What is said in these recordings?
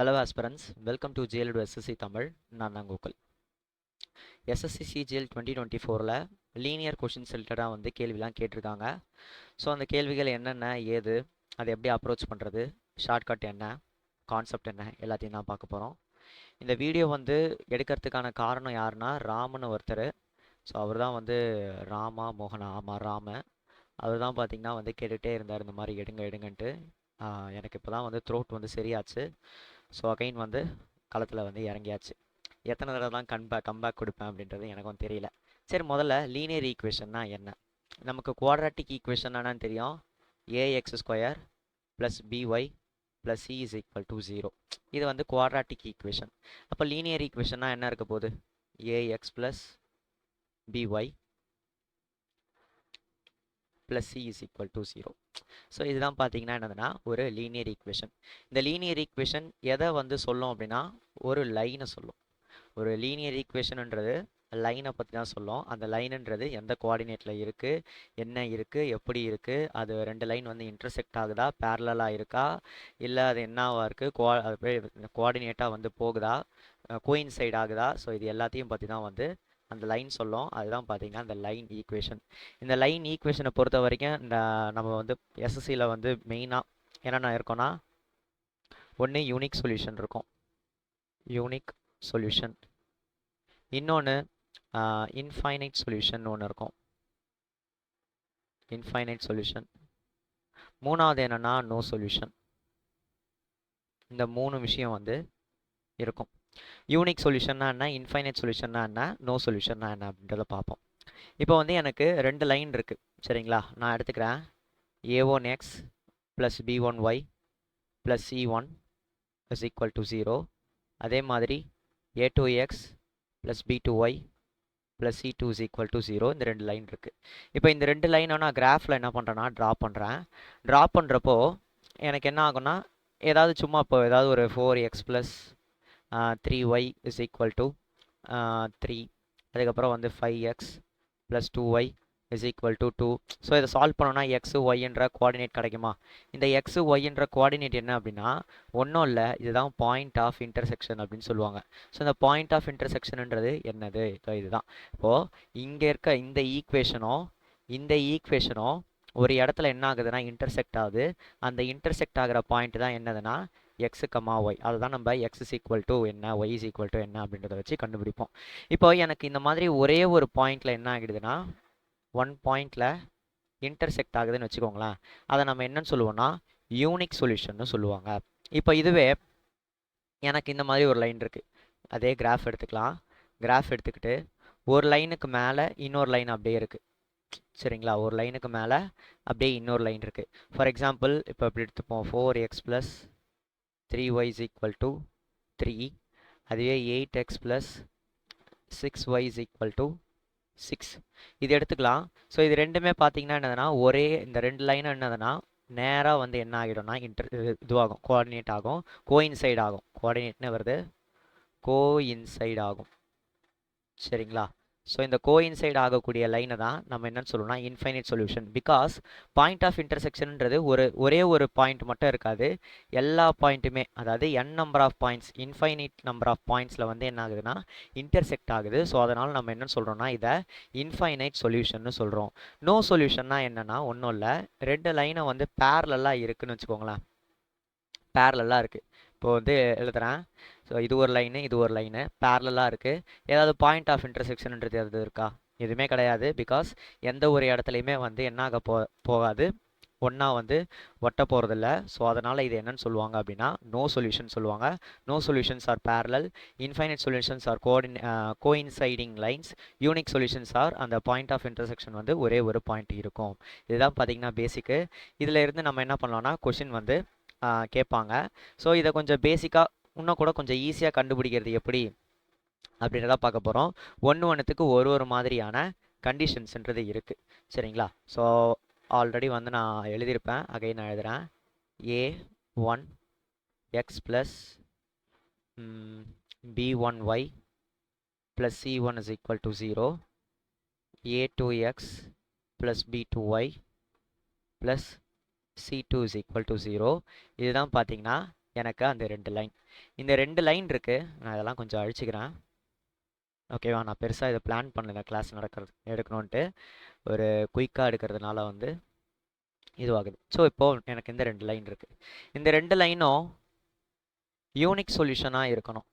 Hello aspirants, welcome to JLED SSC Tamil. நான் தான் Gokul. SSC CGL 2024ல் லீனியர் கொஷின்ஸ் ரிலேட்டடாக வந்து கேள்விலாம் கேட்டிருக்காங்க. ஸோ அந்த கேள்விகள் என்னென்ன ஏது அதை எப்படி அப்ரோச் பண்ணுறது, ஷார்ட்கட் என்ன, கான்செப்ட் என்ன எல்லாத்தையும் தான் பார்க்க போகிறோம். இந்த வீடியோ வந்து எடுக்கிறதுக்கான காரணம் யாருன்னா ராமன் ஒருத்தர். ஸோ அவர் தான் வந்து ராமா மோகனா ஆமாம் ராம அவர் தான் பார்த்திங்கன்னா வந்து கேட்டுகிட்டே இருந்தார் இந்த மாதிரி எடுங்கன்ட்டு. எனக்கு இப்போ தான் வந்து த்ரோட் வந்து சரியாச்சு. ஸோ அகைன் வந்து களத்தில் வந்து இறங்கியாச்சு. எத்தனை தடவை தான் கம்பேக் கொடுப்பேன் அப்படின்றது எனக்கும் தெரியல. சரி, முதல்ல லீனியர் ஈக்குவேஷன்னா என்ன? நமக்கு குவாட்ராட்டிக் ஈக்குவேஷன் என்னன்னு தெரியும். A x square plus b y plus c is equal to 0. இது வந்து குவாட்ராட்டிக் ஈக்குவேஷன். அப்போ லீனியர் ஈக்குவேஷன்னா என்ன இருக்க போகுது? A x plus b y plus c is equal to 0. So இதுதான் பார்த்தீங்கன்னா என்னதுன்னா ஒரு லீனியர் ஈக்குவேஷன். இந்த லீனியர் ஈக்குவேஷன் எதை வந்து சொல்லும் அப்படின்னா ஒரு லைனை சொல்லும். ஒரு லீனியர் ஈக்குவேஷன்ன்றது லைனை பற்றி தான் சொல்லும். அந்த லைனுன்றது எந்த கோஆர்டினேட்டில் இருக்குது, என்ன இருக்குது, எப்படி இருக்குது, அது ரெண்டு லைன் வந்து இன்டர்செக்ட் ஆகுதா, பேரலாக இருக்கா, இல்லை அது என்னவா இருக்குது, கோஆர்டினேட்டாக வந்து போகுதா, கோயின்சைட் ஆகுதா. ஸோ இது எல்லாத்தையும் பற்றி தான் வந்து அந்த லைன் சொல்லும். அதுதான் பார்த்தீங்கன்னா இந்த லைன் ஈக்குவேஷன். இந்த லைன் ஈக்குவேஷனை பொறுத்த வரைக்கும் இந்த நம்ம வந்து எஸ்எஸ்சியில் வந்து மெயினாக என்னென்ன இருக்கோன்னா, ஒன்று யூனிக் சொல்யூஷன் இருக்கும், யூனிக் சொல்யூஷன். இன்னொன்று இன்ஃபைனைட் சொல்யூஷன் ஒன்று இருக்கும், இன்ஃபைனைட் சொல்யூஷன். மூணாவது என்னென்னா நோ சொல்யூஷன். இந்த மூணு விஷயம் வந்து இருக்கும். யூனிக் சொல்யூஷன்னா என்ன, இன்ஃபைனைட் சொல்யூஷன்னா என்ன, நோ சொல்யூஷன்னா என்ன அப்படின்றத பார்ப்போம். இப்போ வந்து எனக்கு ரெண்டு லைன் இருக்குது சரிங்களா. நான் எடுத்துக்கிறேன் a1x plus b1y plus c1 is equal to 0. அதே மாதிரி a2x plus b2y plus c2 is equal to 0. இந்த ரெண்டு லைன் இருக்குது. இப்போ இந்த ரெண்டு லைனை நான் கிராஃபில் என்ன பண்ணுறேன்னா ட்ரா பண்ணுறேன். ட்ரா பண்ணுறப்போ எனக்கு என்ன ஆகும்னா ஏதாவது சும்மா இப்போ ஏதாவது ஒரு 4x plus 3y is equal to 3, அதுக்கப்புறம் வந்து 5x plus 2y is equal to 2. So இதை சால்வ் பண்ணோன்னா எக்ஸு ஒய்ன்ற கோஆர்டினேட் கிடைக்குமா? இந்த எக்ஸு ஒய்ன்ற கோஆர்டினேட் என்ன அப்படின்னா ஒன்றும் இல்லை, இதுதான் பாயிண்ட் ஆஃப் இன்டர்செக்ஷன் அப்படின்னு சொல்லுவாங்க. ஸோ இந்த பாயிண்ட் ஆஃப் இன்டர்செக்ஷன்ன்றது என்னது? இதுதான். இப்போது இங்கே இருக்க இந்த ஈக்குவேஷனும் ஒரு இடத்துல என்ன ஆகுதுன்னா இன்டர்செக்ட் ஆகுது. அந்த இன்டர்செக்ட் ஆகிற பாயிண்ட் தான் என்னதுன்னா எக்ஸு கமா ஒய். அதுதான் நம்ம எக்ஸ் இஸ் ஈக்குவல் டு என்ன, ஒய் இஸ் ஈக்குவல் டு என்ன அப்படின்றத வச்சு கண்டுபிடிப்போம். இப்போ எனக்கு இந்த மாதிரி ஒரே ஒரு பாயிண்டில் என்ன ஆகிடுதுன்னா ஒன் பாயிண்டில் இன்டர்செக்ட் ஆகுதுன்னு வச்சுக்கோங்களேன். அதை நம்ம என்னன்னு சொல்லுவோம்னா யூனிக் சொல்யூஷன்னு சொல்லுவாங்க. இப்போ இதுவே எனக்கு இந்த மாதிரி ஒரு லைன் இருக்குது. அதே கிராஃப் எடுத்துக்கலாம். கிராஃப் எடுத்துக்கிட்டு ஒரு லைனுக்கு மேலே இன்னொரு லைன் அப்படியே இருக்குது சரிங்களா. ஒரு லைனுக்கு மேலே அப்படியே இன்னொரு லைன் இருக்குது. ஃபார் எக்ஸாம்பிள் இப்போ இப்படி எடுத்துப்போம், 4x plus 3y is equal to 3. அதுவே 8x plus 6y is equal to 6. இது எடுத்துக்கலாம். ஸோ இது ரெண்டுமே பார்த்தீங்கன்னா என்னதுன்னா ஒரே இந்த ரெண்டு லைனும் என்னதுன்னா நேராக வந்து என்ன ஆகிடும்னா இதுவாகும், கோஆர்டினேட் ஆகும், கோயின்சைட் ஆகும். கோஆர்டினேட்னு வருது, கோயின்சைட் ஆகும் சரிங்களா. ஸோ இந்த கோயின்சைட் ஆகக்கூடிய லைனை தான் நம்ம என்னன்னு சொல்லுவோம்னா infinite solution. Because point of இன்டர்செக்ஷன்ன்றது ஒரே ஒரு பாயிண்ட் மட்டும் இருக்காது, எல்லா பாயிண்ட்டுமே, அதாவது n number of points, infinite number of பாயிண்ட்ஸில் வந்து என்ன ஆகுதுன்னா இன்டர்செக்ட் ஆகுது. ஸோ அதனால் நம்ம என்னன்னு சொல்கிறோம்னா இதை இன்ஃபைனைட் சொல்யூஷன்னு சொல்கிறோம். நோ சொல்யூஷன்னா என்னென்னா ஒன்றும் இல்லை, ரெண்டு லைனை வந்து பேரலாக இருக்குதுன்னு வச்சுக்கோங்களேன். பேரலாக இருக்குது. இப்போ வந்து எழுதுகிறேன். ஸோ இது ஒரு லைனு பேரலாக இருக்குது. ஏதாவது பாயிண்ட் ஆஃப் இன்டர்செக்ஷன்ன்றது எது இருக்கா? எதுவுமே கிடையாது. பிகாஸ் எந்த ஒரு இடத்துலையுமே வந்து என்ன ஆக போகாது, ஒன்றா வந்து ஒட்ட போகிறதில்ல. ஸோ அதனால் இது என்னன்னு சொல்லுவாங்க அப்படின்னா நோ சொல்யூஷன் சொல்லுவாங்க. No solutions are parallel, infinite solutions are coinciding lines, unique solutions are அந்த பாயிண்ட் ஆஃப் இன்டர்செக்ஷன் வந்து ஒரே ஒரு பாயிண்ட் இருக்கும். இதுதான் பார்த்தீங்கன்னா பேசிக்கு. இதில் இருந்து நம்ம என்ன பண்ணலாம்னா கொஷின் வந்து கேட்பாங்க. ஸோ இதை கொஞ்சம் பேசிக்காக இன்னும் கூட கொஞ்சம் ஈஸியாக கண்டுபிடிக்கிறது எப்படி அப்படின்றத பார்க்க போகிறோம். ஒன்றுத்துக்கு ஒரு மாதிரியான கண்டிஷன்ஸ்ன்றது இருக்குது சரிங்களா. ஸோ ஆல்ரெடி வந்து நான் எழுதியிருப்பேன், அகைன் நான் எழுதுகிறேன். a1x plus b1y plus c1 is equal to 0. a2x plus b2y plus c2 is equal to 0. இதுதான் பார்த்தீங்கன்னா எனக்கு அந்த 2 லைன். இந்த 2 லைன் இருக்குது, நான் இதெல்லாம் கொஞ்சம் அழிச்சிக்கிறேன். ஓகேவா, நான் பெருசாக இதை பிளான் பண்ணல கிளாஸ் எடுக்கணுன்ட்டு, ஒரு குயிக்காக எடுக்கிறதுனால வந்து இதுவாகுது. ஸோ இப்போது எனக்கு இந்த 2 லைன் இருக்குது. இந்த 2 லைனும் யூனிக் சொல்யூஷனாக இருக்கணும்.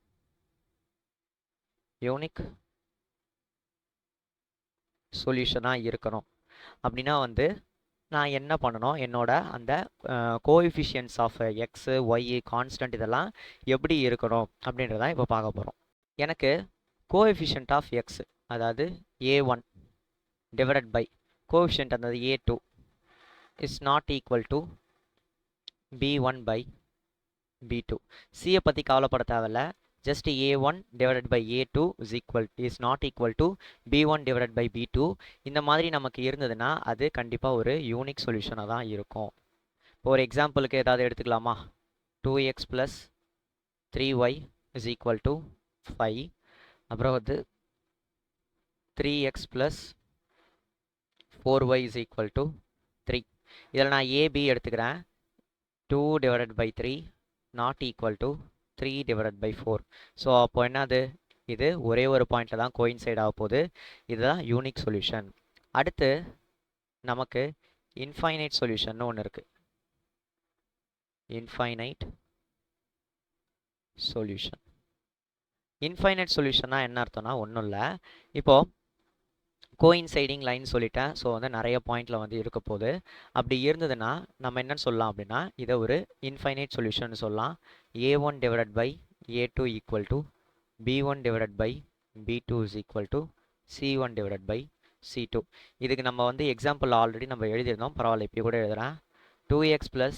யூனிக் சொல்யூஷனாக இருக்கணும் அப்படின்னா வந்து நான் என்ன பண்ணணும், என்னோட அந்த coefficients of x y constant இதெல்லாம் எப்படி இருக்கணும் அப்படின்றதான் இப்போ பார்க்க போகிறோம். எனக்கு கோஎஃபிஷியன்ட் ஆஃப் எக்ஸ், அதாவது a1 டிவைடட் பை கோஎஃபிஷியன்ட் அந்த a2 is not equal to b1 by b2. சியை பற்றி கவலைப்பட தேவையில்ல, just a1 divided by a2 is not equal to b1 divided by b2. இந்த மாதிரி நமக்கு இருந்ததுன்னா அது கண்டிப்பாக ஒரு யூனிக் சொல்யூஷனாக தான் இருக்கும். இப்போ ஒரு எக்ஸாம்பிளுக்கு ஏதாவது எடுத்துக்கலாமா? 2x plus 3y is equal to 5. அப்புறம் வந்து 3x plus 4y is equal to 3. இதில் நான் ab எடுத்துக்கிறேன். 2 divided by 3 not equal to 3 divided by 4. So அப்போ என்னது, இது ஒரே ஒரு பாயிண்டில் தான் கோயின்சைட் ஆக போகுது. இதுதான் யூனிக் சொல்யூஷன். அடுத்து நமக்கு இன்ஃபைனைட் சொல்யூஷன் ஒன்று இருக்குது. Infinite solution. இன்ஃபைனைட் சொல்யூஷன்னா என்ன அர்த்தம்னா ஒன்றும் இல்லை, இப்போது கோயின்சைடிங் லைன் சொல்லிட்டேன். ஸோ வந்து நிறைய பாயிண்டில் வந்து இருக்க போகுது. அப்படி இருந்ததுன்னா நம்ம என்னன்னு சொல்லலாம் அப்படின்னா இதை ஒரு இன்ஃபைனைட் சொல்யூஷன் சொல்லலாம். a1 divided by a2 equal to b1 divided by b2 is equal to c1 divided by c2. இதுக்கு நம்ம வந்து எக்ஸாம்பிள் ஆல்ரெடி நம்ம எழுதியிருந்தோம், பரவாயில்ல இப்படி கூட எழுதுகிறேன். 2x plus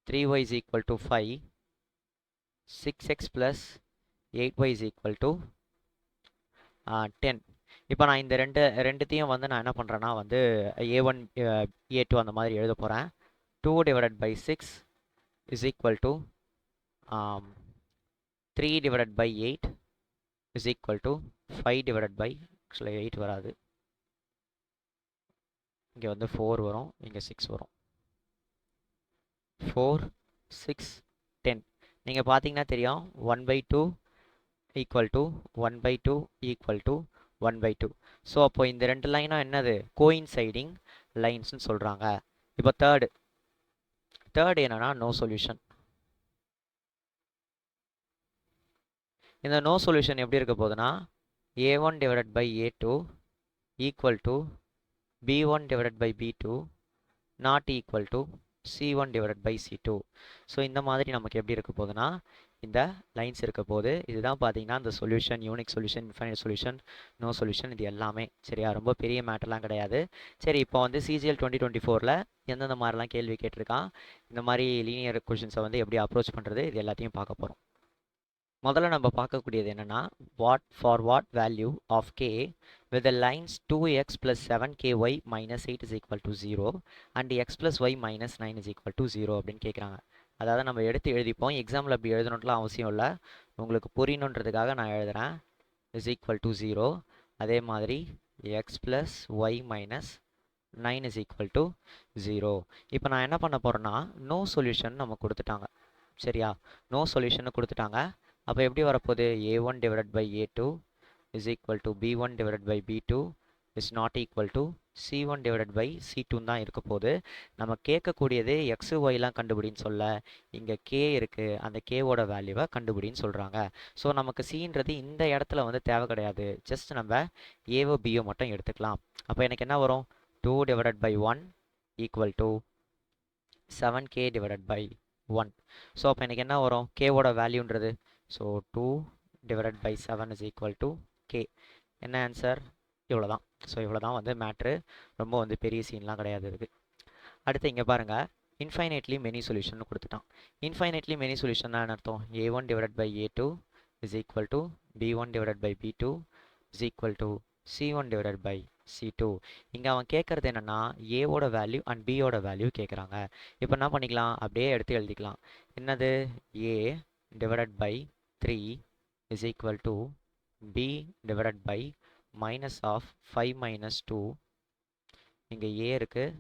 3y is equal to 5, 6x plus 8y is equal to 10. இப்போ நான் இந்த ரெண்டுத்தையும் வந்து நான் என்ன பண்ணுறேன்னா வந்து a1 a2 அந்த மாதிரி எழுத போகிறேன். 2 divided by 6 is equal to 3 divided by 8 is equal to 5 divided by, ஆக்சுவலாக 8 வராது, இங்கே வந்து 4 வரும், இங்கே 6 வரும். 4 6 10. நீங்கள் பார்த்தீங்கன்னா தெரியும் 1/2 equal to 1/2 equal to 1/2. So அப்போ இந்த ரெண்டு லைனும் என்னது, கோயின்சைடிங் லைன்ஸ்னு சொல்கிறாங்க. இப்போ தேர்ட் என்னன்னா நோ சொல்யூஷன். இந்த நோ சொல்யூஷன் எப்படி இருக்க போகுதுன்னா a1 divided by a2 equal to b1 divided by b2 not equal to c1 divided by c2. So இந்த மாதிரி நமக்கு எப்படி இருக்க போகுதுன்னா இந்த லைன்ஸ் இருக்க போது. இதுதான் பார்த்தீங்கன்னா இந்த solution, unique solution, infinite solution, no solution, இது எல்லாமே சரியா, ரொம்ப பெரிய மேட்டர்லாம் கிடையாது. சரி, இப்போ வந்து CGL 2024 எந்தெந்த மாதிரிலாம் கேள்வி கேட்டிருக்கான், இந்த மாதிரி லீனியர் கொஷின்ஸை வந்து எப்படி அப்ரோச் பண்ணுறது, இது எல்லாத்தையும் பார்க்க போகிறோம். முதல்ல நம்ம பார்க்கக்கூடியது என்னென்னா for what value of k with the lines 2x plus 7ky minus 8 is equal to 0 and x plus y minus 9 is equal to 0 அப்படின்னு கேட்குறாங்க. அதாவது நம்ம எடுத்து எழுதிப்போம், எக்ஸாமில் அப்படி எழுதணுன்ட்டுலாம் அவசியம் இல்லை, உங்களுக்கு புரியணுன்றதுக்காக நான் எழுதுகிறேன். is equal to 0. அதே மாதிரி x plus y minus 9 is equal to 0. இப்போ நான் என்ன பண்ண போகிறேன்னா நோ சொல்யூஷன் நம்ம கொடுத்துட்டாங்க சரியா, நோ சொல்யூஷன் கொடுத்துட்டாங்க. அப்போ எப்படி வரப்போகுது, a1 divided by a2 is equal to b1 divided by b2 is not equal to c1 divided by c2 தான் இருக்க போகுது. நம்ம கேட்கக்கூடியது x yலாம் கண்டுபிடின்னு சொல்ல, இங்கே k இருக்குது, அந்த கேவோட வேல்யூவை கண்டுபிடின்னு சொல்கிறாங்க. ஸோ நமக்கு cன்றது இந்த இடத்துல வந்து தேவை கிடையாது, ஜஸ்ட் நம்ம ஏவோ பியோ மட்டும் எடுத்துக்கலாம். அப்போ எனக்கு என்ன வரும், 2 divided by 1 equal to 7k divided by 1. So அப்போ எனக்கு என்ன வரும், கேவோட வேல்யூன்றது, so 2 divided by 7 is equal to k. என்ன ஆன்சர், இவ்வளோ தான். ஸோ இவ்வளோ தான் வந்து மேட்ரு, ரொம்ப வந்து பெரிய சீன்லாம் கிடையாது இருக்குது. அடுத்து இங்கே பாருங்கள், இன்ஃபைனைட்லி மெனி சொல்யூஷன் கொடுத்துட்டான். இன்ஃபைனைட்லி மெனி சொல்யூஷன் என்ன அர்த்தம், a1 divided by a2 is equal to b1 divided by b2 is equal to c1 divided by c2. இங்கே அவன் கேட்குறது என்னென்னா ஏவோட வேல்யூ அண்ட் பியோட வேல்யூ கேட்குறாங்க. இப்போ என்ன பண்ணிக்கலாம், அப்படியே எடுத்து எழுதிக்கலாம். என்னது, a divided by 3 is equal to b divided by minus of 5 minus 2, இங்கே a இருக்குது,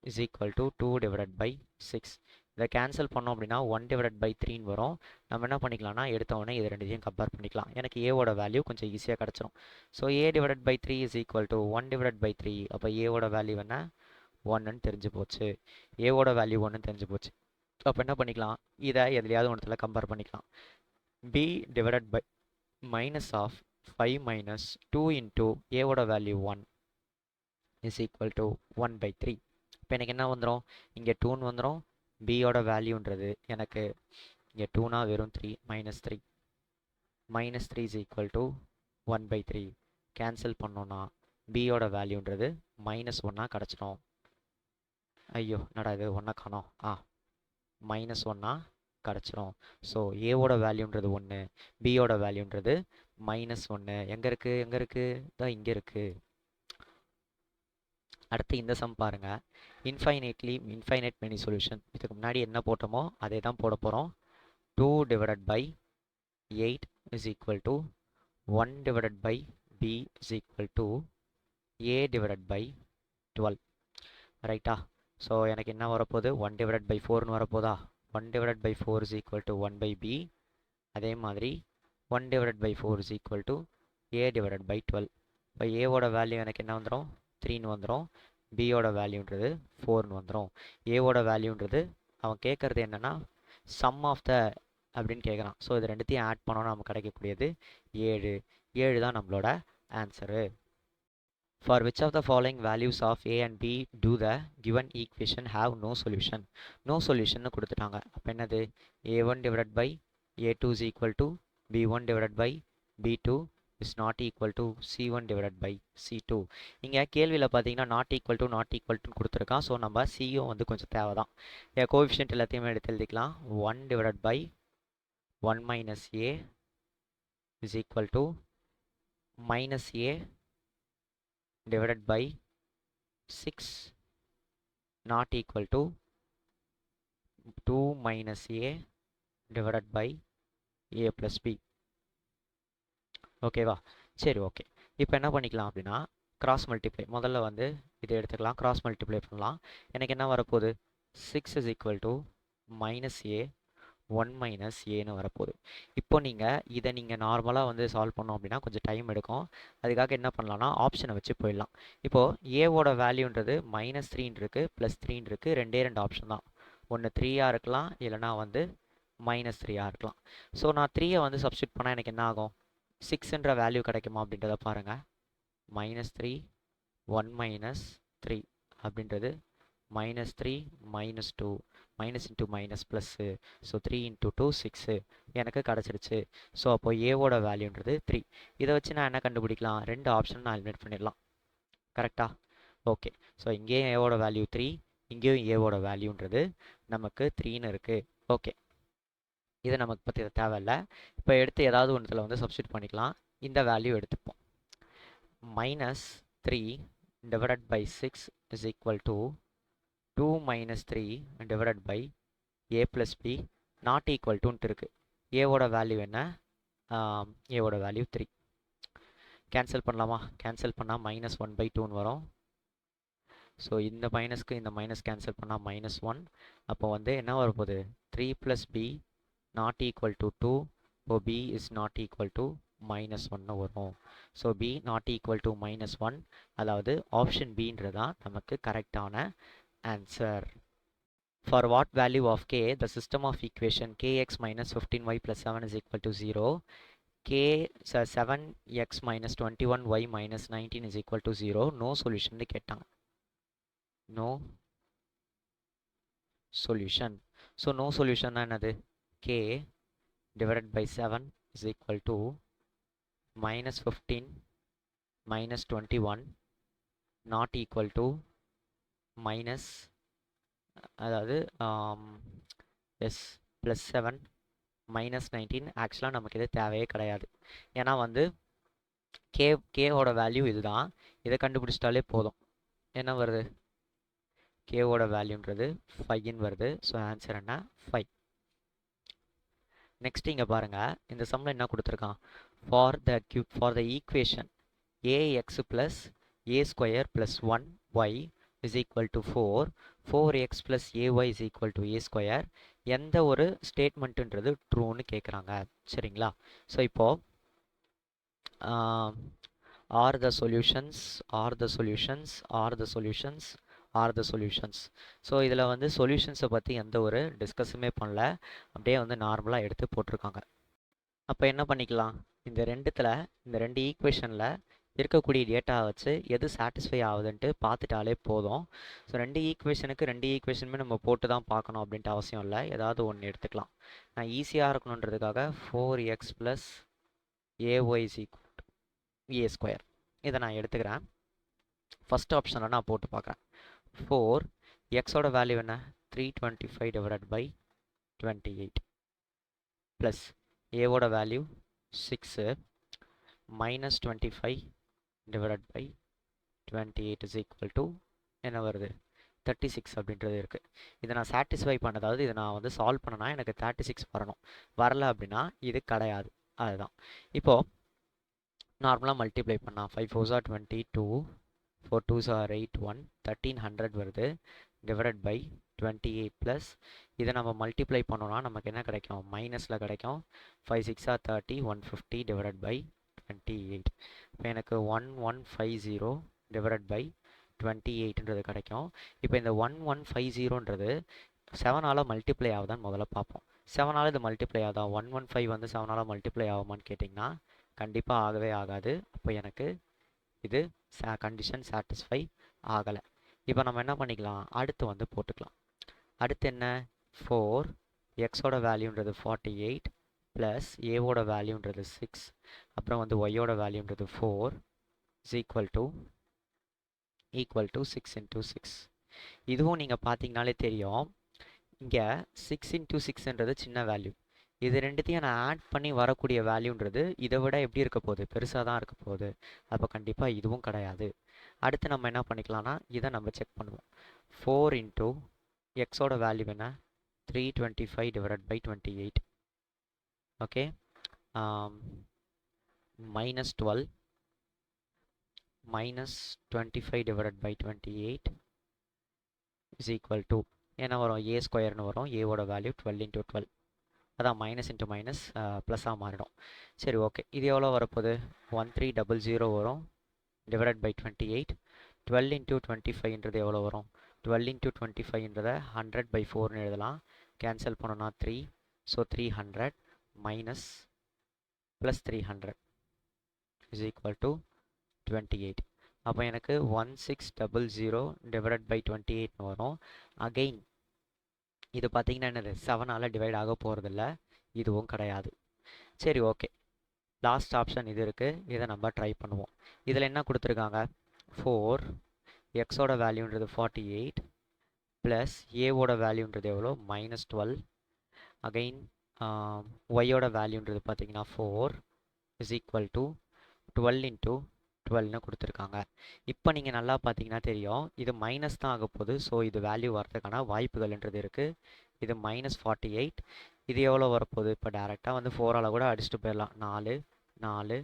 is equal to 2 divided by 6. இதை கேன்சல் பண்ணோம் அப்படின்னா 1/3 வரும். நம்ம என்ன பண்ணிக்கலாம்னா எடுத்த உடனே இது ரெண்டுத்தையும் கம்பேர் பண்ணிக்கலாம். எனக்கு ஏவோட வேல்யூ கொஞ்சம் ஈஸியாக கிடச்சிரும். So a/3 is equal to 1/3. அப்போ ஏவோட வேல்யூ என்ன 1ன்னு தெரிஞ்சு போச்சு. ஏவோட வேல்யூ 1ன்னு தெரிஞ்சு போச்சு. அப்போ என்ன பண்ணிக்கலாம், இதை எதுலையாவது ஒன்றத்தில் கம்பேர் பண்ணிக்கலாம். b divided by minus of 5 minus 2 into ஏவோட வேல்யூ 1 இஸ் ஈக்குவல் டு 1/3. இப்போ எனக்கு என்ன வந்துடும், இங்கே 2ன்னு வந்துடும். பியோட வேல்யூன்றது எனக்கு இங்கே 2னா வெறும் 3 -3 -3 இஸ் ஈக்குவல் டு 1/3. கேன்சல் பண்ணோன்னா பியோட வேல்யூன்றது -1 கிடச்சிடும். ஐயோ என்னடா இது 1 காணோம். -1 கிடச்சிரும். ஸோ ஏவோட வேல்யூன்றது 1, பியோட வேல்யூன்றது -1. எங்கே இருக்குது தான் இங்கே இருக்குது. அடுத்து இந்த சம் பாருங்க. Infinite many solution. இதுக்கு முன்னாடி என்ன போட்டோமோ அதே தான் போட போகிறோம். 2/8 is equal to 1/b is equal to a/12. ரைட்டா? ஸோ எனக்கு என்ன வரப்போகுது, 1/4ன்னு வரப்போதா. 1/4 இஸ் ஈக்குவல் டு 1/b. அதே மாதிரி 1/4 இஸ் ஈக்குவல் டு a/12. இப்போ ஏவோட வேல்யூ எனக்கு என்ன வந்துடும், 3ன்னு வந்துடும். பியோட வேல்யூன்றது 4ன்னு வந்துடும். ஏவோட வேல்யூன்றது அவன் கேட்குறது என்னென்னா சம் ஆஃப் த அப்படின்னு கேட்குறான். ஸோ இது ரெண்டுத்தையும் ஆட் பண்ணோன்னா நமக்கு கிடைக்கக்கூடியது 7 தான் நம்மளோட answer. For which of the following values of a and b do the given equation have no solution? No solution கொடுத்துட்டாங்க. அப்போ என்னது, a1/a2 is equal to b1/b2 is not equal to c1/c2. இங்கே கேள்வியில் பார்த்தீங்கன்னா நாட் ஈக்குவல் டுன்னு கொடுத்துருக்கான். So நம்ம சியும் வந்து கொஞ்சம் தேவை தான். கோஎஃபிஷியன்ட் எல்லாத்தையுமே எடுத்து எழுதிக்கலாம். 1/1 minus a is equal to minus a divided by 6 not equal to 2 minus a divided by a plus b. ஓகேவா? சரி, ஓகே. இப்போ என்ன பண்ணிக்கலாம் அப்படின்னா கிராஸ் மல்டிப்ளை. முதல்ல வந்து இதை எடுத்துக்கலாம், கிராஸ் மல்டிப்ளை பண்ணலாம். எனக்கு என்ன வரப்போகுது, 6 is equal to minus a 1 minus ஏன்னு வரப்போகுது. இப்போ இதை நீங்கள் நார்மலாக வந்து சால்வ் பண்ணோம் அப்படின்னா கொஞ்சம் டைம் எடுக்கும். அதுக்காக என்ன பண்ணலாம்னா ஆப்ஷனை வச்சு போயிடலாம். இப்போது ஏவோட வேல்யூன்றது -3 இருக்குது, +3 இருக்குது. ரெண்டு ஆப்ஷன் தான். ஒன்று 3ஆக இருக்கலாம், இல்லைனா வந்து -3ஆக இருக்கலாம். ஸோ நான் 3யை வந்து சப்ஸ்டியூட் பண்ணால் எனக்கு என்ன ஆகும், 6ன்ற வேல்யூ கிடைக்குமா அப்படின்றத பாருங்கள். -3 1 -3 அப்படின்றது -3 -2 minus into minus plus. So 3 × 2 6 எனக்கு கிடச்சிருச்சு. ஸோ அப்போ ஏவோட வேல்யூன்றது 3. இதை வச்சு நான் என்ன கண்டுபிடிக்கலாம், ரெண்டு ஆப்ஷன் நான் எலிமினேட் பண்ணிடலாம். கரெக்டாக? ஓகே. ஸோ இங்கேயும் ஏவோட வேல்யூ 3, இங்கேயும் ஏவோட வேல்யூன்றது நமக்கு 3ன்னு இருக்குது. ஓகே, இது நமக்கு பற்றி தேவையில்லை. இப்போ எடுத்து ஏதாவது ஒன்றத்தில் வந்து சப்ஸ்டியூட் பண்ணிக்கலாம். இந்த வேல்யூ எடுத்துப்போம். -3 divided by 6 is equal to 2 minus 3 divided by a plus b not equal to இருக்குது. ஏவோட வேல்யூ என்ன, ஏவோட வேல்யூ 3. கேன்சல் பண்ணலாமா? கேன்சல் பண்ணால் -1/2ன்னு வரும். ஸோ இந்த மைனஸ்க்கு இந்த மைனஸ் கேன்சல் பண்ணால் -1. அப்போ வந்து என்ன வரப்போகுது, 3 + b not equal to 2. இப்போ b is not equal to -1 வரும். So b not equal to -1, அதாவது ஆப்ஷன் பின்றதான் நமக்கு கரெக்டான answer. For what value of k the system of equation kx minus 15y plus 7 is equal to 0, k 7x minus 21y minus 19 is equal to 0, no solution கேட்டாங்க. no solution. so no solution என்னது, k divided by 7 is equal to -15 minus 21 not equal to minus, அதாவது +7 -19. ஆக்சுவலாக நமக்கு இது தேவையே கிடையாது. ஏன்னா வந்து கேவோட வேல்யூ இதுதான். இதை கண்டுபிடிச்சிட்டாலே போதும். என்ன வருது, கேவோட வேல்யூன்றது 5ன்னு வருது. ஸோ ஆன்சர் என்ன, 5. நெக்ஸ்ட் இங்கே பாருங்கள், இந்த சம்மில் என்ன கொடுத்துருக்கான், for the equation ax + a² + 1y is equal to 4x plus ay is equal to a square. எந்த ஒரு ஸ்டேட்மெண்ட்டுன்றது ட்ரூன்னு கேட்குறாங்க. சரிங்களா? ஸோ இப்போது R the solutions R the solutions R the solutions R the solutions. So இதில் வந்து சொல்யூஷன்ஸை பற்றி எந்த ஒரு டிஸ்கஸுமே பண்ணல, அப்படியே வந்து நார்மலாக எடுத்து போட்டிருக்காங்க. அப்போ என்ன பண்ணிக்கலாம், இந்த ரெண்டு ஈக்குவேஷனில் இருக்கக்கூடிய டேட்டா வச்சு எது சாட்டிஸ்ஃபை ஆகுதுன்ட்டு பார்த்துட்டாலே போதும். ஸோ ரெண்டு ஈக்குவேஷனுமே நம்ம போட்டு தான் பார்க்கணும் அப்படின்ட்டு அவசியம் இல்லை, ஏதாவது ஒன்று எடுத்துக்கலாம். நான் ஈஸியாக இருக்கணுன்றதுக்காக 4x plus ay is equal to a square இதை நான் எடுத்துக்கிறேன். ஃபஸ்ட் ஆப்ஷனில் நான் போட்டு பார்க்குறேன். 4 எக்ஸோட வேல்யூ என்ன, 325 டிவைடட் பை 28 ப்ளஸ் ஏவோட value 6 minus 25 divided by 28 is equal to என்ன வருது, 36 அப்படின்றது இருக்குது. இதை நான் சாட்டிஸ்ஃபை பண்ணதாவது இதை நான் வந்து சால்வ் பண்ணனா எனக்கு 36 வரணும். வரல அப்படின்னா இது கிடையாது. அதுதான் இப்போது நார்மலாக மல்டிப்ளை பண்ணால் 5 4s are 22, 4 2s are 8, 1 1300 வருது டிவைடட் பை 28 ப்ளஸ் இதை நம்ம மல்டிப்ளை பண்ணோன்னா நமக்கு என்ன கிடைக்கும், மைனஸில் கிடைக்கும். 5 6 are 30, 150 டிவைடட் பை 28. இப்போ எனக்கு 1150 டிவைடட் பை 28ன்றது கிடைக்கும். இப்போ இந்த 1150ன்றது 7ஆல் மல்டிப்ளை ஆகுதான்னு முதல்ல பார்ப்போம். 7ஆல் இது மல்டிப்ளை ஆகுதா, 115 வந்து 7ஆல் மல்டிப்ளை ஆகுமான்னு கேட்டிங்கன்னா கண்டிப்பாக ஆகவே ஆகாது. அப்போ எனக்கு இது கண்டிஷன் சாட்டிஸ்ஃபை ஆகலை. இப்போ நம்ம என்ன பண்ணிக்கலாம், அடுத்து வந்து போட்டுக்கலாம். அடுத்து என்ன, 4 எக்ஸோட வேல்யூன்றது 48 ப்ளஸ் ஏவோட வேல்யூன்றது 6 அப்புறம் வந்து ஒய்யோட வேல்யூன்றது 4 இஸ் ஈக்குவல் டு 6 இன்ட்டு 6. இதுவும் நீங்கள் பார்த்தீங்கனாலே தெரியும், இங்கே 6 இன்ட்டு 6ன்றது சின்ன வேல்யூ. இது ரெண்டுத்தையும் நான் ஆட் பண்ணி வரக்கூடிய வேல்யூன்றது இதை விட எப்படி இருக்க போகுது, பெருசாக தான் இருக்க போகுது. அப்போ கண்டிப்பாக இதுவும் கிடையாது. அடுத்து நம்ம என்ன பண்ணிக்கலாம்னா இதை நம்ம செக் பண்ணுவோம். 4 இன்ட்டு எக்ஸோட வேல்யூ என்ன, 325 divided by 28. Okay, minus 12 minus 25 divided by 28 is equal to என்ன வரும், ஏ ஸ்கொயர்னு வரும். ஏவோட வேல்யூ 12 இன்ட்டு 12, அதான் மைனஸ் இன்ட்டு மைனஸ் ப்ளஸ்ஸாக மாறிடும். சரி ஓகே, இது எவ்வளோ வரப்போகுது, 1300 வரும் டிவைடட் பை 28. 12 இன்ட்டு 25ன்றது எவ்வளோ வரும், 12 இன்ட்டு 25ன்றதை 100 பை 4னு எழுதலாம். கேன்சல் பண்ணோன்னா 3, so 300 minus plus 300 is equal to 28. அப்போ எனக்கு 1600 டிவைடட் பை 28னு வரும். அகெயின் இது பார்த்தீங்கன்னா என்னது, 7ஆல் டிவைட் ஆக போகிறதில்ல, இதுவும் கிடையாது. சரி ஓகே, லாஸ்ட் ஆப்ஷன் இது இருக்குது, இதை நம்ம ட்ரை பண்ணுவோம். இதில் என்ன கொடுத்துருக்காங்க, 4 எக்ஸோட வேல்யூன்றது 48 ப்ளஸ் ஏவோட வேல்யூன்றது எவ்வளோ, மைனஸ் 12. அகெயின் ஒய்யோட வேல்யூன்றது பார்த்தீங்கன்னா 4 இஸ் ஈக்குவல் டு 12 இன்ட்டு 12னு கொடுத்துருக்காங்க. இப்போ நீங்கள் நல்லா பார்த்தீங்கன்னா தெரியும், இது மைனஸ் தான் ஆக போகுது. ஸோ இது வேல்யூ வரதுக்கான வாய்ப்புகள்ன்றது இருக்குது. இது மைனஸ் 48, இது எவ்வளோ வரப்போகுது, இப்போ டேரெக்டாக வந்து 4ஆல் கூட அடிச்சுட்டு போயிடலாம். 4 4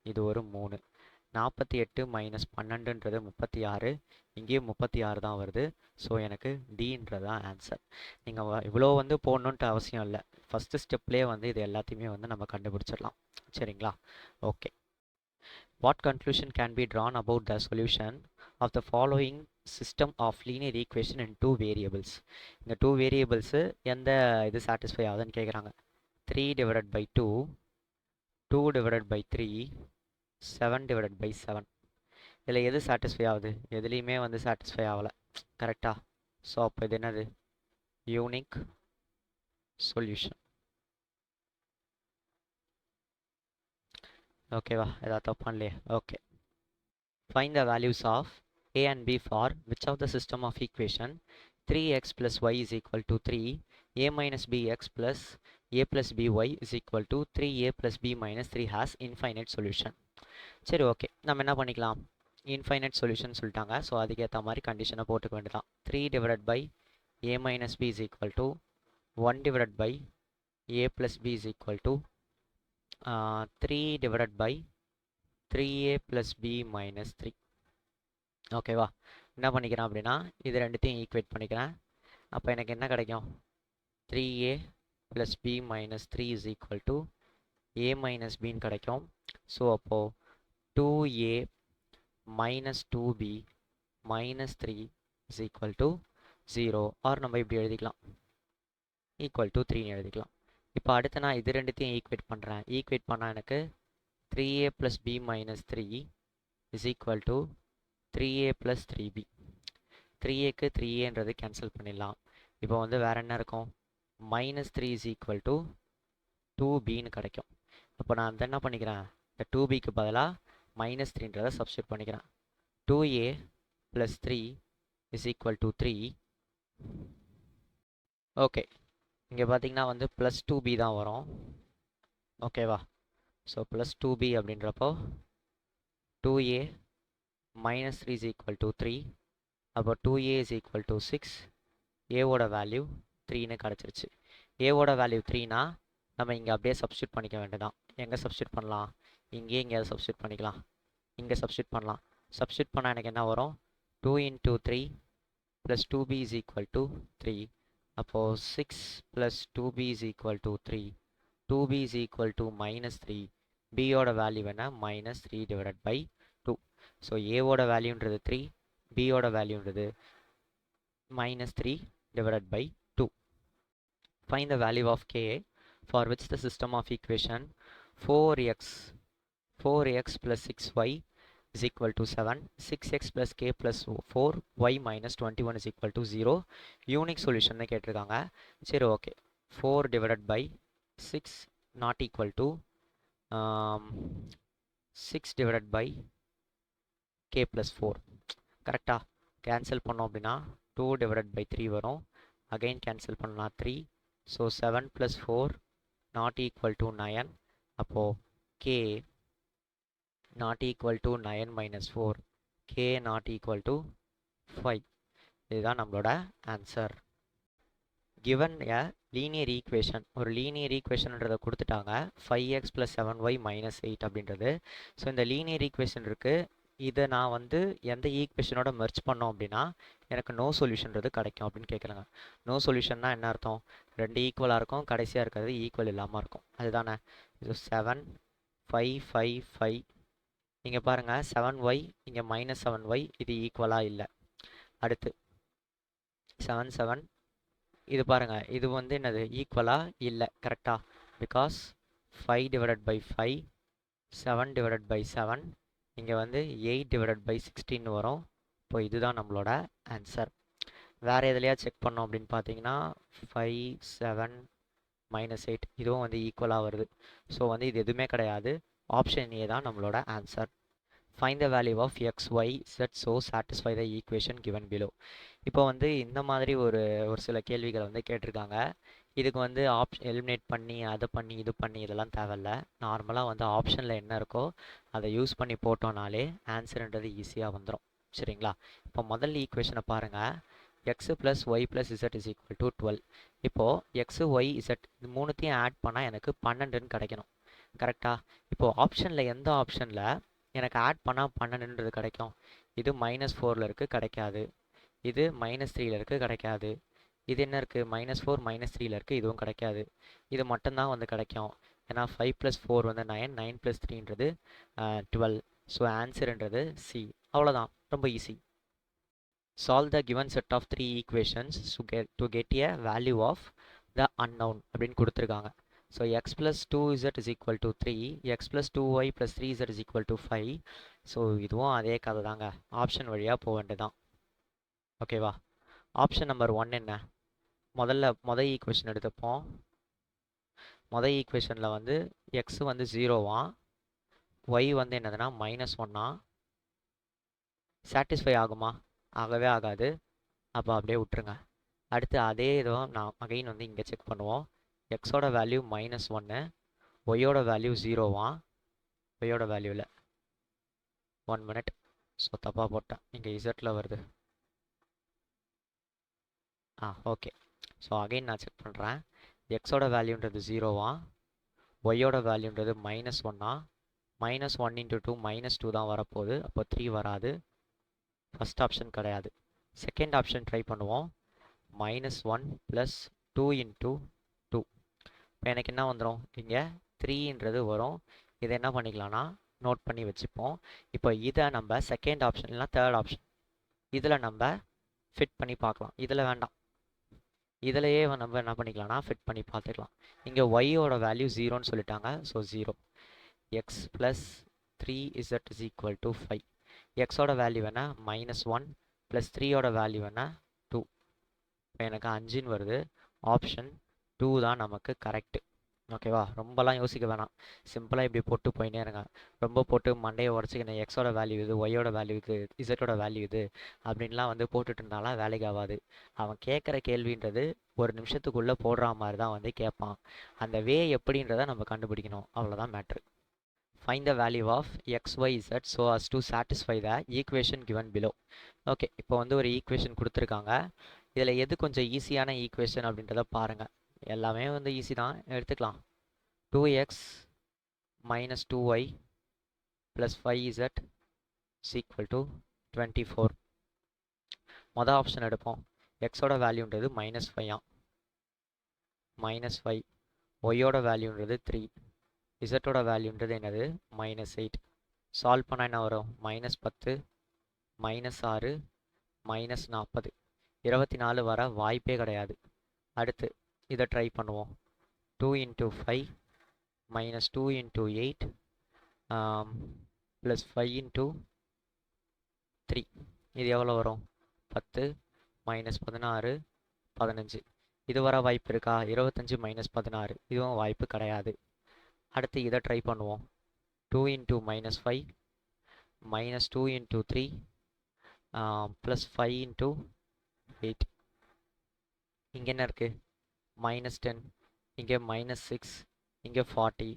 இது ஒரு 3, 48 மைனஸ் 12ன்றது 36, இங்கேயும் 36 தான் வருது. ஸோ எனக்கு டின்றது தான் ஆன்சர். நீங்கள் இவ்வளோ வந்து போடணுன்ட்டு அவசியம் இல்லை, ஃபஸ்ட்டு ஸ்டெப்லேயே வந்து இது எல்லாத்தையுமே வந்து நம்ம கண்டுபிடிச்சிடலாம். சரிங்களா? Okay, what conclusion can be drawn about the solution of the following system of linear equation in two variables? இந்த 2 variables எந்த இது சாட்டிஸ்ஃபை ஆகுதுன்னு கேட்குறாங்க. 3 divided by 2, 2 divided by 3, 7 divided by 7. இதில் எது சாட்டிஸ்ஃபை ஆகுது, எதுலேயுமே வந்து சாட்டிஸ்ஃபை ஆகலை. கரெக்டாக? ஸோ அப்போ இது என்னது, யூனிக் சொல்யூஷன். ஓகேவா, ஏதாவது தப்பு பண்ணலையே? Okay, find the values of a and b for which of the system of equation 3x plus y is equal to 3, a minus bx plus a plus by is equal to 3a plus b minus 3 has infinite solution. சரி okay, நம்ம என்ன பண்ணிக்கலாம், infinite solution சொல்லிட்டாங்க. So அதுக்கேற்ற மாதிரி கண்டிஷனை போட்டுக்க வேண்டியதான். 3 divided by a minus b is equal to 1 divided by a plus b is equal to 3 divided by 3a plus b minus 3. ஓகேவா, என்ன பண்ணிக்கிறேன் அப்படின்னா இது ரெண்டுத்தையும் ஈக்குவேட் பண்ணிக்கிறேன். அப்போ எனக்கு என்ன கிடைக்கும்? 3a + b - 3 is equal to a minus bன்னு கிடைக்கும். ஸோ அப்போது 2a minus 2b minus 3 is equal to 0. R நம்ம இப்படி எழுதிக்கலாம், ஈக்குவல் டு 3ன்னு எழுதிக்கலாம். இப்போ அடுத்து நான் இது ரெண்டுத்தையும் ஈக்குவேட் பண்ணுறேன். ஈக்குவேட் பண்ணால் எனக்கு 3a + b minus 3 is equal to 3a + 3b. 3aக்கு 3aன்றது cancel பண்ணிடலாம். இப்போ வந்து வேறு என்ன இருக்கும்? -3 is equal to 2bன்னு கிடைக்கும். அப்போ நான் அந்த என்ன பண்ணிக்கிறேன், இந்த 2bக்கு பதிலாக -3ன்றதை சப்ஸ்டியூட் பண்ணிக்கிறேன். 2a + 3 is equal to 3. Okay, இங்கே பார்த்தீங்கன்னா வந்து +2b தான் வரும். ஓகேவா? ஸோ +2b அப்படின்றப்போ 2a -3 is equal to 3. அப்போ 2a is equal to 6. ஏவோட வேல்யூ 3ன்னு கிடச்சிருச்சு. ஏவோட வேல்யூ 3னா நம்ம இங்கே அப்படியே சப்ஸ்டியூட் பண்ணிக்க வேண்டியதான். எங்கே சப்ஸ்டியூட் பண்ணலாம்? இங்கேயே எங்கேயாவது சப்ஸ்டியூட் பண்ணிக்கலாம். இங்கே சப்ஸ்டியூட் பண்ணலாம். சப்ஸ்டியூட் பண்ணால் எனக்கு என்ன வரும்? 2 × 3 + 2b is equal to 3. அப்போது 6 + 2b is equal to 3. 2b is equal to -3. bயோட value என்ன? -3/2. ஸோ ஏவோட வேல்யூன்றது 3, bயோட வேல்யூன்றது -3/2. Find the value of k for which the system of equation 4x plus 6y is equal to 7, 6x plus k plus 4y minus 21 is equal to 0. Unique solution கேட்டிருக்காங்க. சரி, okay. 4/6 not equal to 6/k plus 4. கரெக்டா? Cancel பண்ணோம் அப்படின்னா 2/3 வரும். Again cancel பண்ணலாம் 3. So 7 + 4 not equal to 9. அப்போது k not equal to 9 - 4. k not equal to 5. இதுதான் நம்மளோட answer. given a linear equation, ஒரு லீனியர் ஈக்குவேஷன்ன்றதை கொடுத்துட்டாங்க, 5x + 7y - 8 அப்படின்றது. ஸோ இந்த லீனியர் ஈக்குவேஷன் இருக்குது. இதை நான் வந்து எந்த ஈக்குவேஷனோட மெர்ஜ் பண்ணோம் அப்படின்னா எனக்கு நோ சொல்யூஷன்றது கிடைக்கும் அப்படின்னு கேட்குறாங்க. நோ சொல்யூஷன்னா என்ன அர்த்தம்? ரெண்டு ஈக்குவலாக இருக்கும், கடைசியாக இருக்கிறது ஈக்குவல் இல்லாமல் இருக்கும். அதுதானே. இது 7 5 5 5. இங்கே பாருங்கள் 7y, இங்கே -7y, இது ஈக்குவலாக இல்லை. அடுத்து 7 7, இது பாருங்கள், இது வந்து என்னது? ஈக்குவலாக இல்லை. கரெக்டாக? பிகாஸ் 5/5 7/7, இங்கே வந்து 8/16 வரும். இப்போ இதுதான் நம்மளோட ஆன்சர். வேறு எதுலையா செக் பண்ணோம் அப்படின்னு பார்த்தீங்கன்னா 5 7 -8 இதுவும் வந்து ஈக்குவலாக வருது. ஸோ வந்து இது எதுவுமே கிடையாது. ஆப்ஷன் ஏ தான் நம்மளோட answer. Find the value of x y z so satisfy the equation given below. இப்போ வந்து இந்த மாதிரி ஒரு சில கேள்விகளை வந்து கேட்டிருக்காங்க. இதுக்கு வந்து எலிமினேட் பண்ணி அதை பண்ணி இது பண்ணி இதெல்லாம் தேவையில்ல. நார்மலாக வந்து ஆப்ஷனில் என்ன இருக்கோ அதை யூஸ் பண்ணி போட்டோனாலே ஆன்சர்ன்றது ஈஸியாக வந்துடும். சரிங்களா? இப்போ முதல் ஈக்குவேஷனை பாருங்கள். x + y + z is equal to 12. இப்போது x y z இது மூணுத்தையும் ஆட் பண்ணால் எனக்கு 12ன்னு கிடைக்கணும். கரெக்டாக? இப்போது ஆப்ஷனில் எந்த ஆப்ஷனில் எனக்கு ஆட் பண்ணால் 12ன்றது கிடைக்கும்? இது -4ல் இருக்குது, கிடைக்காது. இது -3ல் இருக்குது, கிடைக்காது. இது என்ன இருக்குது? -4 -3ல் இருக்குது, இதுவும் கிடைக்காது. இது மட்டும்தான் வந்து கிடைக்கும். ஏன்னா 5 + 4 வந்து 9, 9 + 3ன்றது 12. So ஆன்சர்ன்றது c. அவ்வளோதான், ரொம்ப easy. Solve the given set of 3 equations to get a value of the unknown அப்படின்னு கொடுத்துருக்காங்க. So x + 2z is equal to 3, x + 2y + 3z is equal to 5. So இதுவும் அதே கதை தாங்க. ஆப்ஷன் வழியாக போக வேண்டியதான். ஓகேவா? ஆப்ஷன் நம்பர் 1 என்ன? முதல் ஈக்குவேஷன் எடுத்துப்போம். முதல் ஈக்குவேஷனில் வந்து எக்ஸ் வந்து 0வா, ஒய் வந்து என்னதுன்னா -1ஆ. சாட்டிஸ்ஃபை ஆகுமா? ஆகவே ஆகாது. அப்போ அப்படியே விட்டுருங்க. அடுத்து அதே இதுவும் நான் அகைன் வந்து இங்கே செக் பண்ணுவோம். எக்ஸோட வேல்யூ -1, ஒய்யோட வேல்யூ 0வா. ஒய்யோட வேல்யூவில் 1 மினிட். ஸோ தப்பாக போட்டேன், இங்கே இசட்டில் வருது. ஓகே. ஸோ அகைன் நான் செக் பண்ணுறேன். எக்ஸோட வேல்யூன்றது 0வா, ஒய்யோட வேல்யூன்றது -1ஆ. -1 × 2 -2 தான் வரப்போகுது. அப்போ 3 வராது. ஃபஸ்ட் ஆப்ஷன் கிடையாது. செகண்ட் ஆப்ஷன் ட்ரை பண்ணுவோம். -1 ப்ளஸ் 2 இன்ட்டு 2. இப்போ எனக்கு என்ன வந்துடும், இங்கே 3ன்றது வரும். இதை என்ன பண்ணிக்கலாம்னா நோட் பண்ணி வச்சுப்போம். இப்போ இதை நம்ம செகண்ட் ஆப்ஷன் இல்லைனா தேர்ட் ஆப்ஷன் இதில் நம்ம ஃபிட் பண்ணி பார்க்கலாம். இதில் வேண்டாம், இதிலையே நம்ம என்ன பண்ணிக்கலாம்னா ஃபிட் பண்ணி பார்த்துக்கலாம். இங்கே ஒய்யோட வேல்யூ 0ன்னு சொல்லிட்டாங்க. So 0. X plus 3z is equal to 5. எக்ஸோட வேல்யூ என்ன -1 ப்ளஸ் 3யோட வேல்யூ என்ன 2. இப்போ எனக்கு 5ன்னு வருது. ஆப்ஷன் 2 தான் நமக்கு கரெக்டு. ஓகேவா, ரொம்பலாம் யோசிக்க வேணாம், சிம்பிளாக இப்படி போட்டு போயினே இருங்க. ரொம்ப போட்டு மண்டையை உடச்சிக்கணும், எக்ஸோட வேல்யூ இது, ஒய்யோட வேல்யூ இது, இசட்டோட வேல்யூ இது அப்படின்லாம் வந்து போட்டுட்டு இருந்தாலும் வேலைக்கு ஆகாது. அவன் கேட்குற கேள்வின்றது ஒரு நிமிஷத்துக்குள்ளே போடுற மாதிரி தான் வந்து கேட்பான். அந்த வே எப்படின்றத நம்ம கண்டுபிடிக்கணும், அவ்வளோதான் matter. Find the value of x, y, z so as to satisfy the equation given below. Okay, இப்போ வந்து ஒரு ஈக்குவேஷன் கொடுத்துருக்காங்க. இதில் எது கொஞ்சம் ஈஸியான ஈக்குவேஷன் அப்படின்றத பாருங்கள். எல்லாமே வந்து ஈஸி தான், எடுத்துக்கலாம். 2x minus 2y plus 5z is equal to 24. மொதல் ஆப்ஷன் எடுப்போம். எக்ஸோட வேல்யூன்றது -5 -5. ஒய்யோட வேல்யூன்றது 3. இசட்டோட வேல்யூன்றது என்னது -8. சால்வ் பண்ணால் என்ன வரும், -10 -6 -40. 24 வர வாய்ப்பே கிடையாது. அடுத்து இதை ட்ரை பண்ணுவோம். 2 into 5 minus 2 into 8 plus 5 into 3. இது எவ்வளோ வரும், 10 -16 15. இது வர வாய்ப்பு இருக்கா, 25 -16. இதுவும் வாய்ப்பு கிடையாது. அடுத்து இதை ட்ரை பண்ணுவோம். 2 into -5 minus 2 into 3 plus 5 into 8. இங்கே என்ன இருக்குது, -10, இங்கே -6, இங்கே 40.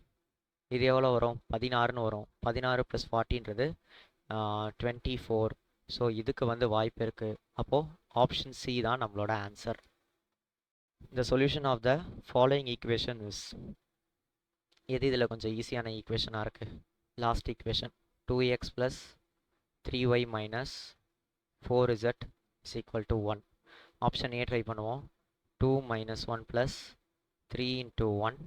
இது எவ்வளோ வரும், 16ன்னு வரும். 16 + 40ன்றது 24. ஸோ இதுக்கு வந்து வாய்ப்பு இருக்குது. அப்போது ஆப்ஷன் சி தான் நம்மளோட answer. The solution of the following equation is, எது இதில் கொஞ்சம் ஈஸியான ஈக்குவேஷனாக இருக்குது, last equation 2x + 3y - 4z is equal to 1. Option A try பண்ணுவோம். 2 - 1 + 3 into 1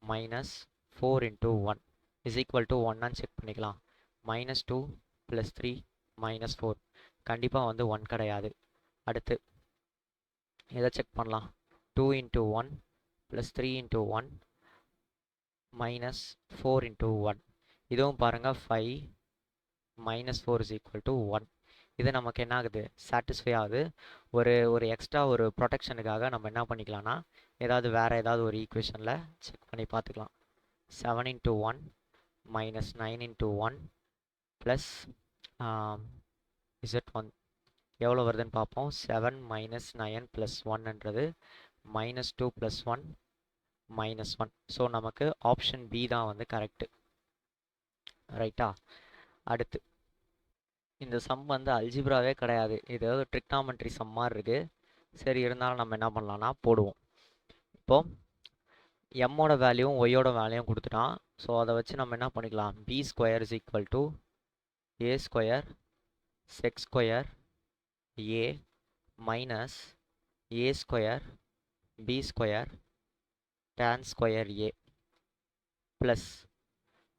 minus 4 into 1 is equal to 1 check பண்ணிக்கலாம். -2 + 3 - 4 கண்டிப்பாக வந்து 1 கிடையாது. அடுத்து எதை செக் பண்ணலாம். 2 into 1 + 3 into 1 minus 4 into 1. இதுவும் பாருங்கள் 5 - 4 is equal to 1. இது நமக்கு என்ன ஆகுது, சாட்டிஸ்ஃபை ஆகுது. ஒரு எக்ஸ்ட்ரா ஒரு ப்ரொடெக்ஷனுக்காக நம்ம என்ன பண்ணிக்கலாம்னா ஏதாவது வேறு ஏதாவது ஒரு ஈக்குவேஷனில் செக் பண்ணி பார்த்துக்கலாம். 7 into 1 minus 9 into 1 plus z1 எவ்வளோ வருதுன்னு பார்ப்போம். 7 - 9 + 1ன்றது -2 + 1 -1. ஸோ நமக்கு ஆப்ஷன் பி தான் வந்து கரெக்டு, ரைட்டா. அடுத்து இந்த சம் வந்து அல்ஜிப்ராவே கிடையாது, இது ஏதாவது ட்ரிக்னாமெட்ரி சம் மாதிரி இருக்குது. சரி, இருந்தாலும் நம்ம என்ன பண்ணலான்னா போடுவோம். இப்போது எம்மோட வேல்யூவும் ஒய்யோட வேல்யூவும் கொடுத்துட்டான். ஸோ அதை வச்சு நம்ம என்ன பண்ணிக்கலாம், b² is equal to a² sec² a minus a² b² tan² a plus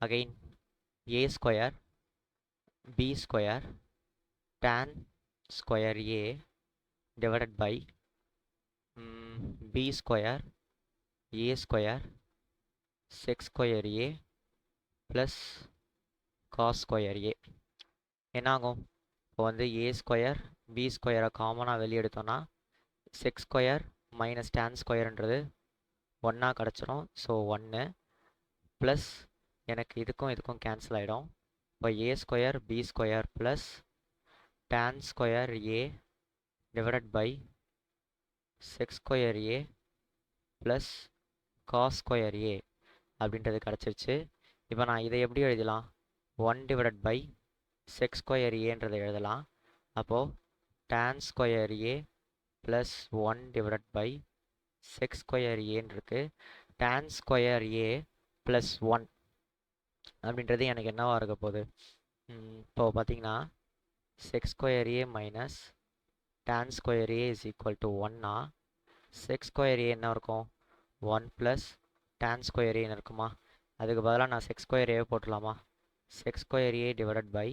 again a² b² tan² a divided by b² a² sec² a plus cos² a. என்னாகும், இப்போ வந்து a² b² காமனாக வெளியே எடுத்தோன்னா sec² minus tan²ன்றது 1 கிடச்சிரும். So 1 plus எனக்கு இதுக்கும் cancel ஆகிடும். இப்போ a² b² plus tan² a divided by sec² a plus cos² a அப்படின்றது கிடச்சிருச்சு. இப்போ நான் இதை எப்படி எழுதலாம், 1 டிவைடட் பை sec² aன்றதை எழுதலாம். அப்போது tan² a plus 1 divided by sec² aன்னு இருக்குது. tan² a ப்ளஸ் 1 அப்படின்றது எனக்கு என்னவாக இருக்க போகுது, இப்போது பார்த்தீங்கன்னா sec square A minus tan square A is equal to 1 sec square A என்ன இருக்கும் 1 ப்ளஸ் tan ஸ்கொயர் ஏன்னு இருக்குமா? அதுக்கு பதிலாக நான் செக் ஸ்கொயர் ஏ போட்டுடலாமா? Sec square A divided by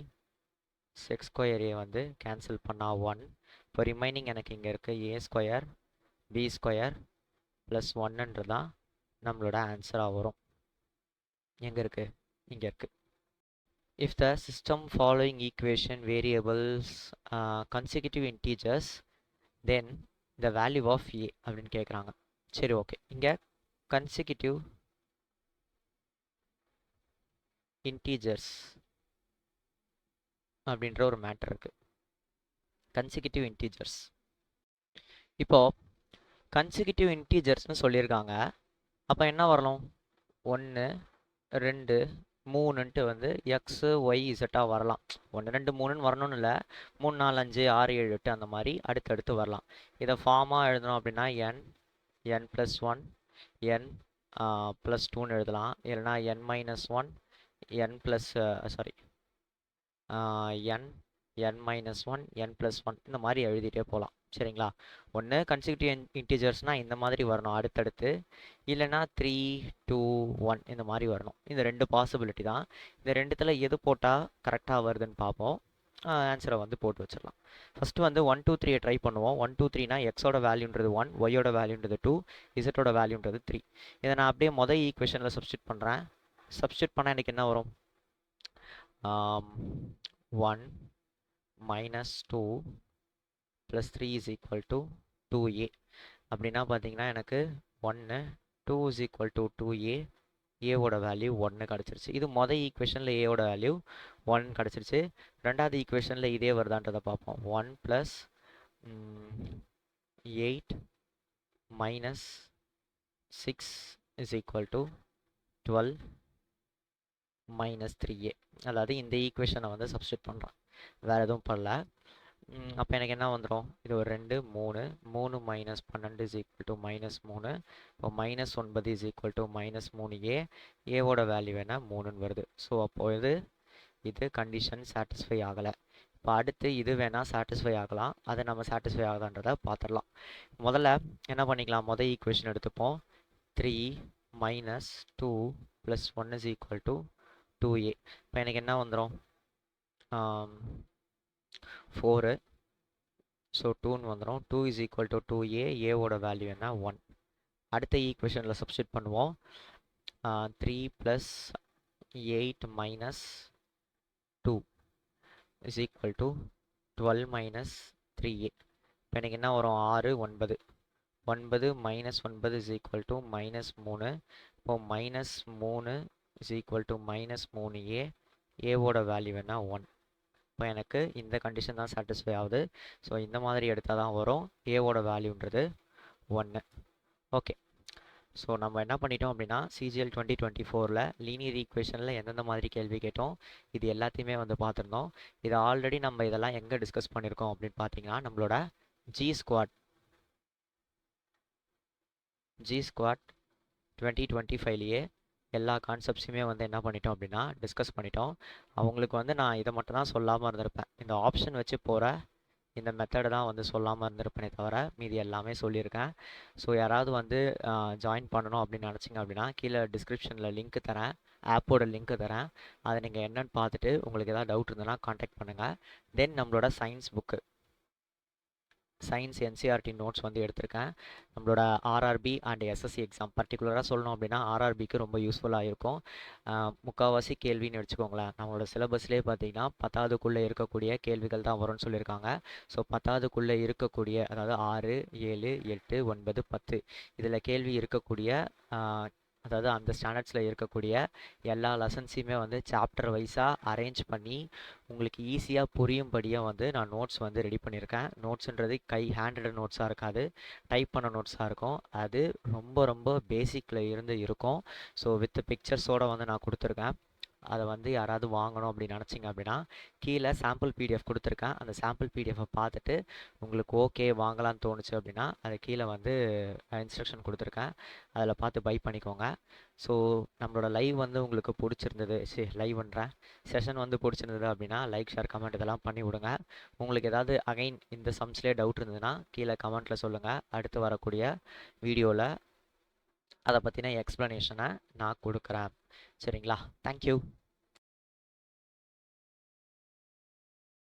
sec square A வந்து கேன்சல் பண்ணால் 1. இப்போ ரிமைனிங் எனக்கு இங்கே இருக்குது A square B square plus 1ன்றது தான் நம்மளோட ஆன்சராக வரும். எங்கே இருக்குது? இங்கே இருக்குது. If the system following equation variables consecutive integers, then the value of a அப்படின்னு கேட்குறாங்க. சரி, ஓகே. இங்கே consecutive integers அப்படின்ற ஒரு மேட்டர் இருக்குது. consecutive integers. இப்போது consecutive integersனு சொல்லியிருக்காங்க. அப்போ என்ன வரணும்? 1 2 3ன்ட்டு வந்து எக்ஸு ஒய் இசட்டாக வரலாம். 1 2 3ன்னு வரணும்னு இல்லை, 3 4 5 6 7 8 அந்த மாதிரி அடுத்தடுத்து வரலாம். இதை ஃபார்மாக எழுதணும் அப்படின்னா n ப்ளஸ் 1 n ப்ளஸ் 2ன்னு எழுதலாம். இல்லைனா n minus 1 n plus sorry n minus 1 n plus 1 இந்த மாதிரி எழுதிட்டே போகலாம். சரிங்களா? ஒன்று கன்சிக்யூட்டிவ் இன்டிஜர்ஸ்னால் இந்த மாதிரி வரணும் அடுத்தடுத்து, இல்லைனா 3 2 1 இந்த மாதிரி வரணும். இந்த ரெண்டு பாசிபிலிட்டி தான். இந்த ரெண்டுத்தில் எது போட்டால் கரெக்டாக வருதுன்னு பார்ப்போம். ஆன்சரை வந்து போட்டு வச்சிடலாம். ஃபஸ்ட்டு வந்து 1 2 3 ட்ரை பண்ணுவோம். 1 2 3னா எக்ஸோட வேல்யூன்றது 1, ஒய்யோட வேல்யூன்றது 2, இசட்டோட வேல்யூன்றது 3. இதை நான் அப்படியே மொதல் ஈக்குவேஷனில் சப்ஸ்டியூட் பண்ணுறேன். சப்ஸ்டியூட் பண்ணால் எனக்கு என்ன வரும்? 1 minus 2 plus 3 is equal to 2a. அப்படின்னா பார்த்தீங்கன்னா எனக்கு 1 2 is equal to 2a, ஏவோட வேல்யூ 1 கிடச்சிருச்சு. இது மொதல் ஈக்குவேஷனில் ஏவோட வேல்யூ 1 கிடச்சிருச்சு. ரெண்டாவது ஈக்குவேஷனில் இதே வருதான்றதை பார்ப்போம். 1 plus 8 minus 6 is equal to 12 minus 3a. அதாவது இந்த ஈக்குவேஷனை வந்து சப்ஸ்டியூட் பண்ணுறேன், வேறு எதுவும் பண்ணல. அப்போ எனக்கு என்ன வந்துடும்? இது ஒரு 2 3 3 minus 12 is equal to minus 3. இப்போ minus 9 is equal to minus 3a. ஏவோட வேல்யூ என்ன 3ன்னு வருது. ஸோ அப்போது இது கண்டிஷன் சாட்டிஸ்ஃபை ஆகலை. இப்போ அடுத்து இது வேணால் சாட்டிஸ்ஃபை ஆகலாம். அதை நம்ம சாட்டிஸ்ஃபை ஆகுதான்றதை பார்த்துடலாம். முதல்ல என்ன பண்ணிக்கலாம்? மொதல் ஈக்குவேஷன் எடுத்துப்போம். 3 minus 2 plus 1 is equal to 2a. இப்போ எனக்கு என்ன வந்துடும்? 4. ஸோ 2ன்னு வந்துடும். 2 இஸ் ஈக்குவல் டு 2a. ஏவோட வேல்யூ என்ன 1. அடுத்த ஈக்குவேஷனில் சப்ஸ்டியூட் பண்ணுவோம். 3 plus 8 minus 2 is equal to 12 minus 3a. இப்போ எனக்கு என்ன வரும்? 6 9 9 minus 9 is equal to minus 3. இப்போ minus 3 is equal to minus 3a. ஏவோட வேல்யூ என்ன 1. இப்போ எனக்கு இந்த கண்டிஷன் தான் சாட்டிஸ்ஃபை ஆகுது. ஸோ இந்த மாதிரி எடுத்தால் தான் வரும். ஏவோட வேல்யூன்றது 1. ஓகே. ஸோ நம்ம என்ன பண்ணிட்டோம் அப்படின்னா CGL 2024 லீனியர் ஈக்குவேஷனில் எந்தெந்த மாதிரி கேள்வி கேட்டோம் இது எல்லாத்தையுமே வந்து பார்த்துருந்தோம். இது ஆல்ரெடி நம்ம இதெல்லாம் எங்கே டிஸ்கஸ் பண்ணியிருக்கோம் அப்படின்னு பார்த்தீங்கன்னா நம்மளோட ஜி ஸ்குவாட் 2025லேயே எல்லா கான்செப்ட்ஸுமே வந்து என்ன பண்ணிட்டோம் அப்படின்னா டிஸ்கஸ் பண்ணிட்டோம். அவங்களுக்கு வந்து நான் இதை மட்டும் தான் சொல்லாமல் இருந்திருப்பேன். இந்த ஆப்ஷன் வச்சு போகிற இந்த மெத்தடை தான் வந்து சொல்லாமல் இருந்திருப்பேனே தவிர மீதி எல்லாமே சொல்லியிருக்கேன். ஸோ யாராவது வந்து ஜாயின் பண்ணணும் அப்படின்னு நினச்சிங்க அப்படின்னா கீழே டிஸ்கிரிப்ஷனில் லிங்க் தரேன், ஆப்போட லிங்க் தரேன். அதை நீங்கள் என்னென்னு பார்த்துட்டு உங்களுக்கு எதாவது டவுட் இருந்ததுன்னா காண்டாக்ட் பண்ணுங்கள். தென் நம்மளோட science book, science NCERT notes வந்து எடுத்திருக்கேன். நம்மளோட ஆர்ஆர்பி அண்ட் எஸ்எஸ்சி எக்ஸாம் பர்டிகுலராக சொல்லணும் அப்படின்னா ஆர்ஆர்பிக்கு ரொம்ப யூஸ்ஃபுல்லாக இருக்கும். முக்கால்வாசி கேள்வின்னு வச்சுக்கோங்களேன். நம்மளோட சிலபஸ்லேயே பார்த்தீங்கன்னா 10வதுக்குள்ளே இருக்கக்கூடிய கேள்விகள் தான் வரும்னு சொல்லியிருக்காங்க. ஸோ 10வதுக்குள்ளே இருக்கக்கூடிய, அதாவது 6 7 8 9 10 இதில் கேள்வி இருக்கக்கூடிய, அதாவது அந்த ஸ்டாண்டர்ட்ஸில் இருக்கக்கூடிய எல்லா லெசன்ஸையுமே வந்து சாப்டர் வைஸாக அரேஞ்ச் பண்ணி உங்களுக்கு ஈஸியாக புரியும்படியாக வந்து நான் நோட்ஸ் வந்து ரெடி பண்ணியிருக்கேன். நோட்ஸுன்றது ஹேண்ட் நோட்ஸாக இருக்காது, டைப் பண்ண நோட்ஸாக இருக்கும். அது ரொம்ப ரொம்ப பேசிக்கில் இருந்து இருக்கும். ஸோ வித் பிக்சர்ஸோடு வந்து நான் கொடுத்துருக்கேன். அதை வந்து யாராவது வாங்கணும் அப்படின்னு நினச்சிங்க அப்படின்னா கீழே சாம்பிள் பிடிஎஃப் கொடுத்துருக்கேன். அந்த சாம்பிள் பிடிஎஃப்பை பார்த்துட்டு உங்களுக்கு ஓகே வாங்கலாம்னு தோணுச்சு அப்படின்னா அது கீழே வந்து இன்ஸ்ட்ரக்ஷன் கொடுத்துருக்கேன், அதில் பார்த்து பை பண்ணிக்கோங்க. ஸோ நம்மளோட லைவ் வந்து உங்களுக்கு பிடிச்சிருந்தது, லைவ்ன்றேன் செஷன் வந்து பிடிச்சிருந்தது அப்படின்னா லைக் ஷேர் கமெண்ட் இதெல்லாம் பண்ணி விடுங்க. உங்களுக்கு ஏதாவது அகைன் இந்த சம்ஸ்லேயே டவுட் இருந்ததுன்னா கீழே கமெண்ட்டில் சொல்லுங்கள். அடுத்து வரக்கூடிய வீடியோவில் அதை பற்றின எக்ஸ்ப்ளனேஷனை நான் கொடுக்குறேன். சரிங்களா? தேங்க்யூ.